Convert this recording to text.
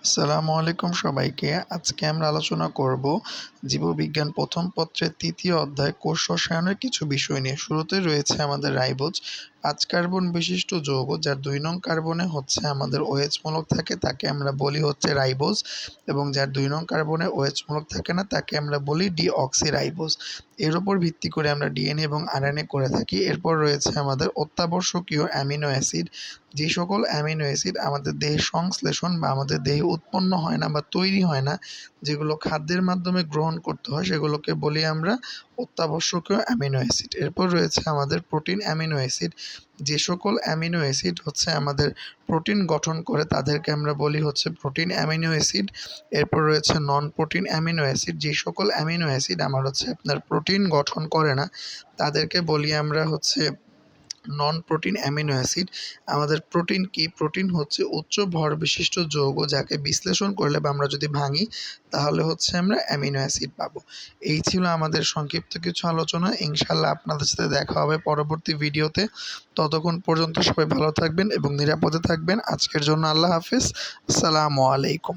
আসসালামু আলাইকুম সবাইকে। আজকে আমরা আলোচনা করব জীববিজ্ঞান প্রথম পত্রের ৩য় অধ্যায় কোষ রসায়নের কিছু বিষয় নিয়ে। শুরুতে রয়েছে আমাদের রাইবোজ, ৫ কার্বন বিশিষ্ট যৌগ যার ২ নং কার্বনে হচ্ছে আমাদের OH মূলক থাকে, তাকে আমরা বলি হচ্ছে রাইবোজ, এবং যার ২ নং কার্বনে OH মূলক থাকে না তাকে আমরা বলি ডিঅক্সিরাইবোজ। এর উপর ভিত্তি করে আমরা ডিএনএ এবং আরএনএ করে থাকি। এরপর রয়েছে আমাদের অত্যাবশ্যকীয় অ্যামিনো অ্যাসিড। যে সকল অ্যামিনো অ্যাসিড আমাদের দেহে সংশ্লেষণ বা আমাদের দেহে উৎপন্ন হয় না বা তৈরি হয় না, যেগুলো খাদ্যের মাধ্যমে গ্রহণ করতে হয়, সেগুলোকে বলি আমরা অত্যাবশ্যকীয় অ্যামিনো অ্যাসিড। এরপর রয়েছে আমাদের প্রোটিন অ্যামিনো অ্যাসিড। যে সকল অ্যামিনো অ্যাসিড হচ্ছে আমাদের প্রোটিন গঠন করে তাদেরকে আমরা বলি হচ্ছে প্রোটিন অ্যামিনো অ্যাসিড। এরপর রয়েছে নন প্রোটিন অ্যামিনো অ্যাসিড। যে সকল অ্যামিনো অ্যাসিড আমার হচ্ছে আপনার প্রোটিন গঠন করে না তাদেরকে বলি আমরা হচ্ছে নন প্রোটিন অ্যামিনো অ্যাসিড। আমাদের প্রোটিন কি? প্রোটিন হচ্ছে উচ্চ ভর বিশিষ্ট যৌগ যাকে বিশ্লেষণ করলে বা আমরা যদি ভাঙি তাহলে হচ্ছে আমরা অ্যামিনো অ্যাসিড পাবো। এই ছিল আমাদের সংক্ষিপ্ত কিছু আলোচনা। ইনশাল্লাহ আপনাদের সাথে দেখা হবে পরবর্তী ভিডিওতে। ততক্ষণ পর্যন্ত সবাই ভালো থাকবেন এবং নিরাপদে থাকবেন। আজকের জন্য আল্লাহ হাফেজ। আসসালামু আলাইকুম।